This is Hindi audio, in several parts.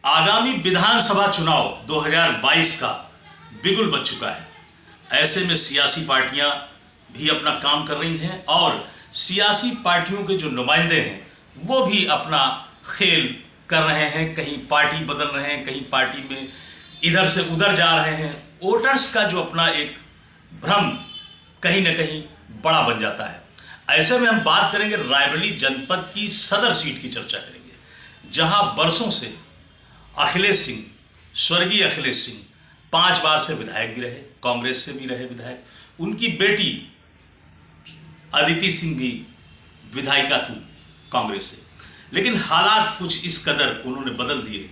आगामी विधानसभा चुनाव 2022 का बिगुल बज चुका है। ऐसे में सियासी पार्टियां भी अपना काम कर रही हैं और सियासी पार्टियों के जो नुमाइंदे हैं वो भी अपना खेल कर रहे हैं। कहीं पार्टी बदल रहे हैं, कहीं पार्टी में इधर से उधर जा रहे हैं। वोटर्स का जो अपना एक भ्रम कहीं ना कहीं बड़ा बन जाता है। ऐसे में हम बात करेंगे रायबरेली जनपद की सदर सीट की चर्चा करेंगे, जहां वर्षों से अखिलेश सिंह, स्वर्गीय अखिलेश सिंह 5 बार से विधायक भी रहे, कांग्रेस से भी रहे विधायक। उनकी बेटी अदिति सिंह भी विधायिका थी कांग्रेस से, लेकिन हालात कुछ इस कदर उन्होंने बदल दिए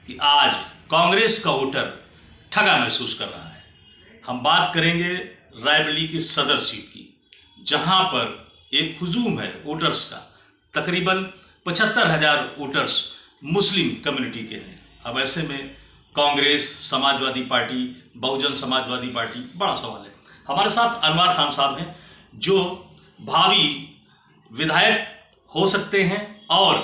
कि आज कांग्रेस का वोटर ठगा महसूस कर रहा है। हम बात करेंगे रायबरेली की सदर सीट की, जहां पर एक हुजूम है वोटर्स का। तकरीबन 75,000 वोटर्स मुस्लिम कम्युनिटी के हैं। अब ऐसे में कांग्रेस, समाजवादी पार्टी, बहुजन समाजवादी पार्टी, बड़ा सवाल है। हमारे साथ अनवर खान साहब हैं जो भावी विधायक हो सकते हैं और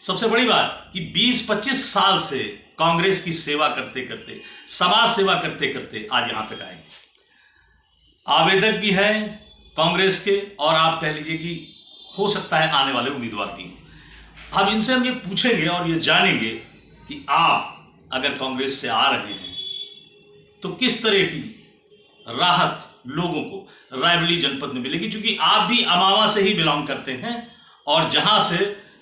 सबसे बड़ी बात कि 20-25 साल से कांग्रेस की सेवा करते करते, समाज सेवा करते करते आज यहां तक आए। आवेदक भी हैं कांग्रेस के और आप कह लीजिए कि हो सकता है आने वाले उम्मीदवार भी हैं। अब इनसे हम ये पूछेंगे और ये जानेंगे कि आप अगर कांग्रेस से आ रहे हैं तो किस तरह की राहत लोगों को रायबरेली जनपद में मिलेगी, क्योंकि आप भी अमावा से ही बिलोंग करते हैं और जहां से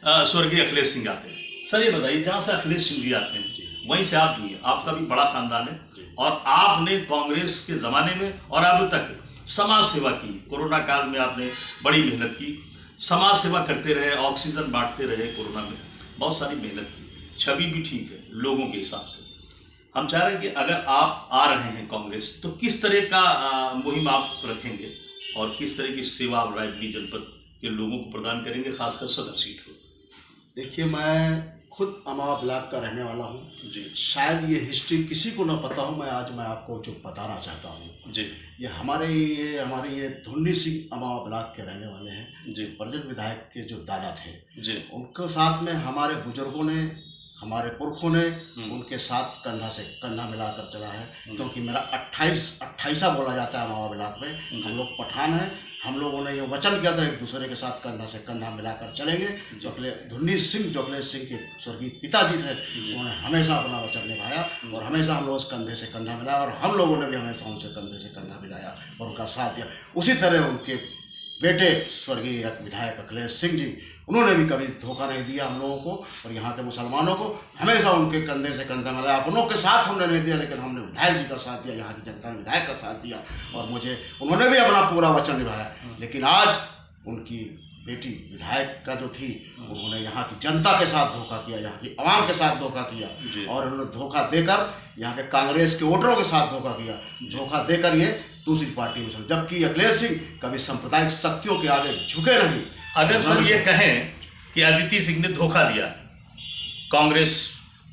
स्वर्गीय अखिलेश सिंह आते हैं। सर ये बताइए, जहां से अखिलेश सिंह जी आते हैं वहीं से आप भी हैं, आपका भी बड़ा खानदान है और आपने कांग्रेस के ज़माने में और अब तक समाज सेवा की। कोरोना काल में आपने बड़ी मेहनत की, समाज सेवा करते रहे, ऑक्सीजन बांटते रहे, कोरोना में बहुत सारी मेहनत की, छवि भी ठीक है लोगों के हिसाब से। हम चाह रहे हैं कि अगर आप आ रहे हैं कांग्रेस तो किस तरह का मुहिम आप रखेंगे और किस तरह की सेवा आप रायबरेली जनपद के लोगों को प्रदान करेंगे, खासकर सदर सीट को। देखिए, मैं खुद अमावा ब्लॉक का रहने वाला हूँ जी। शायद ये हिस्ट्री किसी को ना पता हो, मैं आपको जो बताना चाहता हूँ जी। ये हमारे धुन्नी सिंह अमावा ब्लॉक के रहने वाले हैं जी। प्रेजेंट विधायक के जो दादा थे जी, उनके साथ में हमारे बुजुर्गों ने, हमारे पुरखों ने उनके साथ कंधा से कंधा मिलाकर चला है। क्योंकि मेरा 28 बोला जाता है अमावा ब्लॉक में। हम लोग पठान हैं, हम लोगों ने ये वचन किया था एक दूसरे के साथ कंधा से कंधा मिलाकर चलेंगे। जो धुन्नी सिंह, जो अखिलेश सिंह के स्वर्गीय पिताजी थे, उन्होंने हमेशा अपना वचन निभाया और हमेशा हम लोग उस कंधे से कंधा मिलाया और हम लोगों ने भी हमेशा उनसे कंधे से कंधा मिलाया और उनका साथ दिया। उसी तरह उनके बेटे स्वर्गीय विधायक अखिलेश सिंह जी, उन्होंने भी कभी धोखा नहीं दिया हम लोगों को और यहाँ के मुसलमानों को। हमेशा उनके कंधे से कंधा मिलाया। अपनों के साथ हमने नहीं दिया, लेकिन हमने विधायक जी का साथ दिया, यहाँ की जनता ने विधायक का साथ दिया और उन्होंने भी अपना पूरा वचन निभाया। लेकिन आज उनकी बेटी विधायक का जो थी, उन्होंने यहाँ की जनता के साथ धोखा किया, यहाँ की आवाम के साथ धोखा किया और उन्होंने धोखा देकर यहाँ के कांग्रेस के वोटरों के साथ धोखा किया। धोखा देकर ये दूसरी पार्टी में चले, जबकि अखिलेश सिंह कभी सांप्रदायिक शक्तियों के आगे झुके नहीं। अगर सर ये कहें कि अदिति सिंह ने धोखा दिया, कांग्रेस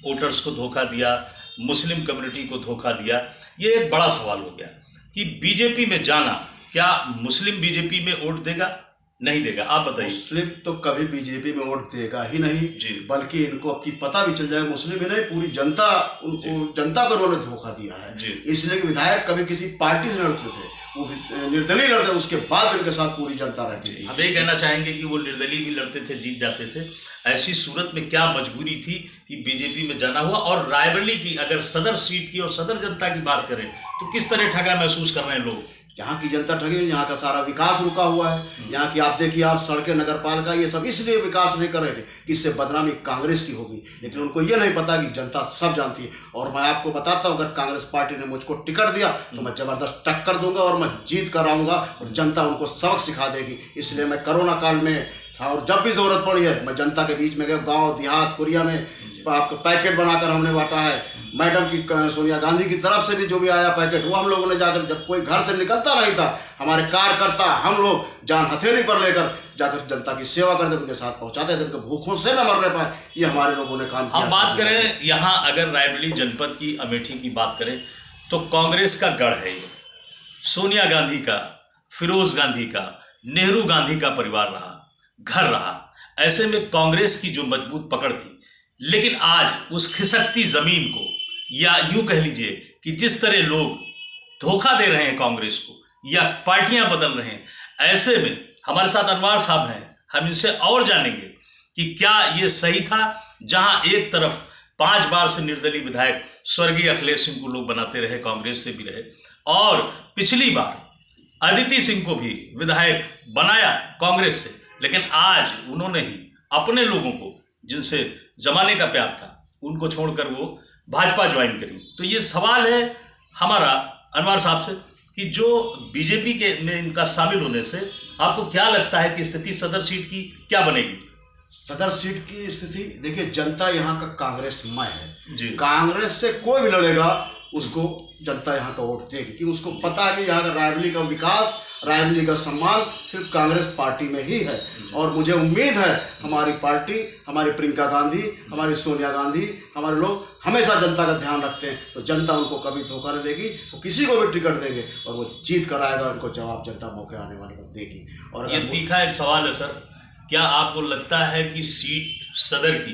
वोटर्स को धोखा दिया, मुस्लिम कम्युनिटी को धोखा दिया, ये एक बड़ा सवाल हो गया कि बीजेपी में जाना, क्या मुस्लिम बीजेपी में वोट देगा, नहीं देगा? आप बताइए। मुस्लिम तो कभी बीजेपी में वोट देगा ही नहीं जी, बल्कि इनको अब की पता भी चल जाए, मुस्लिम ही नहीं पूरी जनता, उनको जनता को उन्होंने धोखा दिया है जी। इसलिए विधायक कभी किसी पार्टी से लड़ते थे, वो निर्दलीय लड़ते, उसके बाद इनके साथ पूरी जनता रहती थी। हम ये कहना चाहेंगे कि वो निर्दलीय भी लड़ते थे, जीत जाते थे। ऐसी सूरत में क्या मजबूरी थी कि बीजेपी में जाना हुआ? और रायबरेली की अगर सदर सीट की और सदर जनता की बात करें तो किस तरह ठगा महसूस कर रहे हैं लोग? यहाँ की जनता ठगी, यहाँ का सारा विकास रुका हुआ है। यहाँ की आप देखिए, आप सड़कें, नगर पालिका, ये सब इसलिए विकास नहीं कर रहे थे कि इससे बदनामी कांग्रेस की होगी, लेकिन उनको ये नहीं पता कि जनता सब जानती है। और मैं आपको बताता हूँ, अगर कांग्रेस पार्टी ने मुझको टिकट दिया तो मैं जबरदस्त टक्कर दूंगा और मैं जीत कर आऊँगा और जनता उनको सबक सिखा देगी। इसलिए मैं कोरोना काल में और जब भी ज़रूरत पड़ी है, मैं जनता के बीच में गया, गाँव देहात कुरिया में आपका पैकेट बनाकर हमने बांटा है। मैडम की, सोनिया गांधी की तरफ से भी जो भी आया पैकेट, वो हम लोगों ने जाकर, जब कोई घर से निकलता नहीं था, हमारे कार्यकर्ता हम लोग जान हथेली पर लेकर जाकर जनता की सेवा करते, उनके साथ पहुंचाते थे, उनके भूखों से न मरने पाए। ये हमारे लोगों ने काम किया। हम बात करें यहाँ अगर रायबरेली जनपद की, अमेठी की बात करें तो कांग्रेस का गढ़ है ये। सोनिया गांधी का, फिरोज गांधी का, नेहरू गांधी का परिवार रहा, घर रहा। ऐसे में कांग्रेस की जो मजबूत पकड़ थी लेकिन आज उस खिसकती जमीन को, या यूं कह लीजिए कि जिस तरह लोग धोखा दे रहे हैं कांग्रेस को या पार्टियां बदल रहे हैं, ऐसे में हमारे साथ अनवर साहब हैं, हम इनसे और जानेंगे कि क्या ये सही था जहां एक तरफ 5 बार से निर्दलीय विधायक स्वर्गीय अखिलेश सिंह को लोग बनाते रहे, कांग्रेस से भी रहे, और पिछली बार अदिति सिंह को भी विधायक बनाया कांग्रेस से, लेकिन आज उन्होंने ही अपने लोगों को जिनसे जमाने का प्यार था उनको छोड़कर वो भाजपा ज्वाइन करी। तो ये सवाल है हमारा अनवर साहब से कि जो बीजेपी के में इनका शामिल होने से आपको क्या लगता है कि स्थिति सदर सीट की क्या बनेगी? सदर सीट की स्थिति देखिए, जनता यहाँ का कांग्रेसमय है जी। कांग्रेस से कोई भी लड़ेगा उसको जनता यहाँ का वोट देगी, क्योंकि उसको पता है कि यहाँ का रायबरेली का विकास, रायबरेली का सम्मान सिर्फ कांग्रेस पार्टी में ही है। और मुझे उम्मीद है हमारी पार्टी, हमारी प्रियंका गांधी, हमारी सोनिया गांधी, हमारे लोग हमेशा जनता का ध्यान रखते हैं, तो जनता उनको कभी धोखा नहीं देगी। वो किसी को भी टिकट देंगे और वो जीत कर आएगा, उनको जवाब जनता मौके आने वाले को देगी। और ये तीखा एक सवाल है सर, क्या आपको लगता है कि सीट सदर की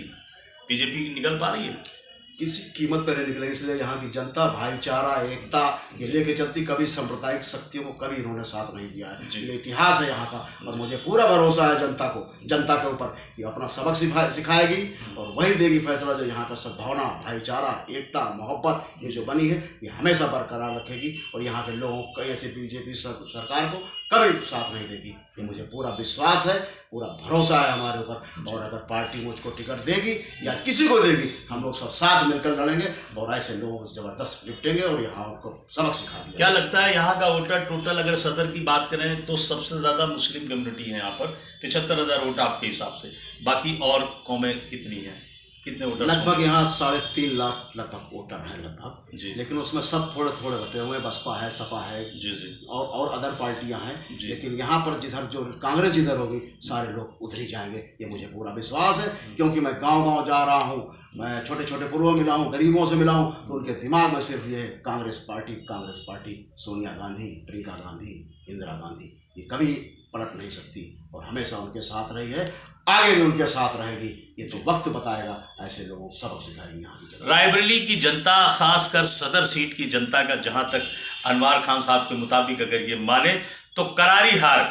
बीजेपी निकल पा रही है? किसी कीमत पर नहीं निकलेगी, इसलिए यहाँ की जनता भाईचारा, एकता ये लेके चलती, कभी सांप्रदायिक शक्तियों को कभी इन्होंने साथ नहीं दिया है। ये इतिहास है यहाँ का, और मुझे पूरा भरोसा है जनता के ऊपर, ये अपना सबक सिखाएगी और वही देगी फैसला जो यहाँ का सद्भावना, भाईचारा, एकता, मोहब्बत ये जो बनी है ये हमेशा बरकरार रखेगी, और यहाँ के लोगों को ऐसे बीजेपी सरकार को कभी साथ नहीं देगी। ये मुझे पूरा विश्वास है, पूरा भरोसा है हमारे ऊपर। और अगर पार्टी मुझको टिकट देगी या किसी को देगी, हम लोग सब साथ मिलकर लड़ेंगे और ऐसे लोगों को जबरदस्त निपटेंगे और यहाँ उनको सबक सिखा दिया। क्या लगता है यहाँ का वोटर टोटल अगर सदर की बात करें तो सबसे ज्यादा मुस्लिम कम्युनिटी है यहाँ पर, 75,000 वोट आपके हिसाब से, बाकी और कौमें कितनी हैं, कितने वोटर? लगभग यहाँ 3.5 लाख लगभग वोटर हैं लगभग जी। लेकिन उसमें सब थोड़े थोड़े बटे हुए, बसपा है, सपा है जी जी, और अदर पार्टियां हैं। लेकिन यहाँ पर जिधर जो कांग्रेस जिधर होगी सारे लोग उधर ही जाएंगे, ये मुझे पूरा विश्वास है। क्योंकि मैं गांव-गांव जा रहा हूँ, मैं छोटे छोटे पूर्व मिला हूँ, गरीबों से मिला हूँ, तो उनके दिमाग में सिर्फ ये कांग्रेस पार्टी, सोनिया गांधी, प्रियंका गांधी, इंदिरा गांधी, ये कभी पलट नहीं सकती और हमेशा उनके साथ रही है, आगे भी उनके साथ रहेगी। ये तो वक्त बताएगा, ऐसे लोगों को सबक सिखाएगी यहाँ की जनता। रायबरेली की जनता, खासकर सदर सीट की जनता का जहां तक अनवर खान साहब के मुताबिक अगर ये माने तो करारी हार,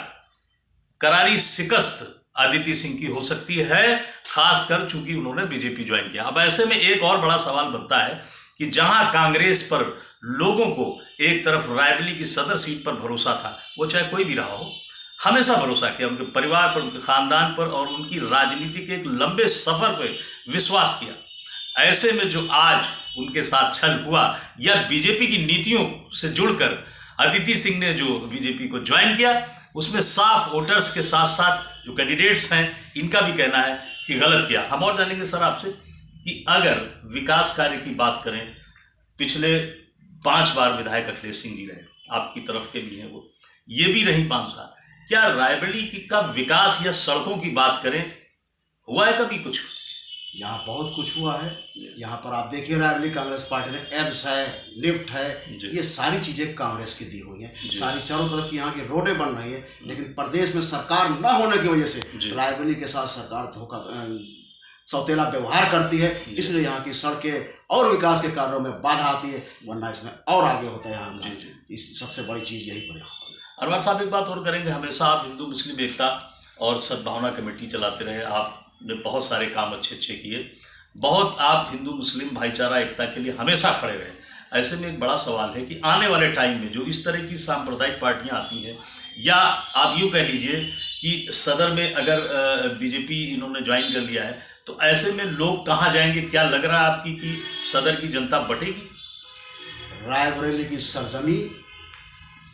करारी शिकस्त अदिति सिंह की हो सकती है, खासकर चूंकि उन्होंने बीजेपी ज्वाइन किया। अब ऐसे में एक और बड़ा सवाल बनता है कि जहां कांग्रेस पर लोगों को एक तरफ रायबरेली की सदर सीट पर भरोसा था, वो चाहे कोई भी रहा हो, हमेशा भरोसा किया उनके परिवार पर, उनके खानदान पर और उनकी राजनीति के एक लंबे सफर पर विश्वास किया। ऐसे में जो आज उनके साथ छल हुआ या बीजेपी की नीतियों से जुड़कर अदिति सिंह ने जो बीजेपी को ज्वाइन किया, उसमें साफ वोटर्स के साथ साथ जो कैंडिडेट्स हैं इनका भी कहना है कि गलत किया। हम और जानेंगे सर आपसे कि अगर विकास कार्य की बात करें, पिछले 5 बार विधायक अखिलेश सिंह जी रहे, आपकी तरफ के भी हैं वो, ये भी रही 5 साल, क्या रायबरेली का विकास या सड़कों की बात करें हुआ है कभी कुछ? यहाँ बहुत कुछ हुआ है। यहाँ पर आप देखिए रायबरेली कांग्रेस पार्टी ने एब्स है, लिफ्ट है, ये सारी चीजें कांग्रेस की दी हुई हैं। सारी चारों तरफ की यहाँ की रोडें बन रही है, लेकिन प्रदेश में सरकार न होने की वजह से रायबरेली के साथ सरकार धोखा, सौतेला व्यवहार करती है, इसलिए यहाँ की सड़कें और विकास के कार्यों में बाधा आती है, वरना इसमें और आगे होता है यहाँ। इस सबसे बड़ी चीज़ यही पर। अनवर साहब एक बात और करेंगे, हमेशा आप हिंदू मुस्लिम एकता और सद्भावना कमेटी चलाते रहे, आपने बहुत सारे काम अच्छे किए, बहुत आप हिंदू मुस्लिम भाईचारा एकता के लिए हमेशा खड़े रहे। ऐसे में एक बड़ा सवाल है कि आने वाले टाइम में जो इस तरह की सांप्रदायिक पार्टियां आती हैं, या आप यूँ कह लीजिए कि सदर में अगर बीजेपी इन्होंने ज्वाइन कर लिया है, तो ऐसे में लोग कहाँ जाएंगे? क्या लग रहा है आपकी कि सदर की जनता बटेगी? रायबरेली की सरजमी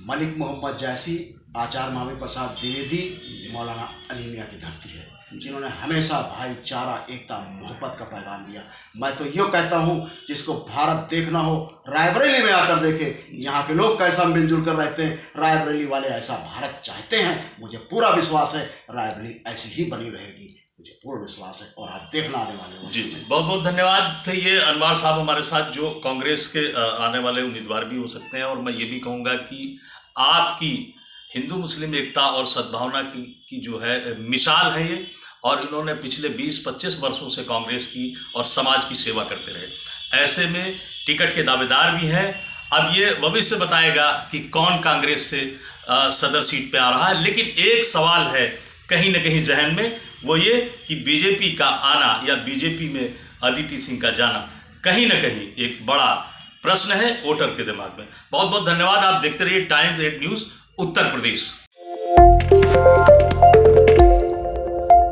मलिक मोहम्मद जैसी, आचार्य महावीर प्रसाद द्विवेदी, मौलाना अली मियां की धरती है, जिन्होंने हमेशा भाईचारा, एकता, मोहब्बत का पैगाम दिया। मैं तो यूँ कहता हूँ, जिसको भारत देखना हो रायबरेली में आकर देखे, यहाँ के लोग कैसा मिलजुल कर रहते हैं। रायबरेली वाले ऐसा भारत चाहते हैं, मुझे पूरा विश्वास है रायबरेली ऐसी ही बनी रहेगी, मुझे पूर्ण विश्वास है, और आप देखना आने वाले हो। जी जी, बहुत बहुत धन्यवाद थे ये अनवर साहब हमारे साथ, जो कांग्रेस के आने वाले उम्मीदवार भी हो सकते हैं। और मैं ये भी कहूँगा कि आपकी हिंदू मुस्लिम एकता और सद्भावना की जो है मिसाल है ये, और इन्होंने पिछले 20-25 वर्षों से कांग्रेस की और समाज की सेवा करते रहे। ऐसे में टिकट के दावेदार भी हैं। अब ये भविष्य बताएगा कि कौन कांग्रेस से सदर सीट पे आ रहा है। लेकिन एक सवाल है कहीं न कहीं जहन में, वो ये कि बीजेपी का आना या बीजेपी में अदिति सिंह का जाना कहीं न कहीं एक बड़ा प्रश्न है वोटर के दिमाग में। बहुत बहुत धन्यवाद। आप देखते रहिए टाइम्स 8 न्यूज़ उत्तर प्रदेश।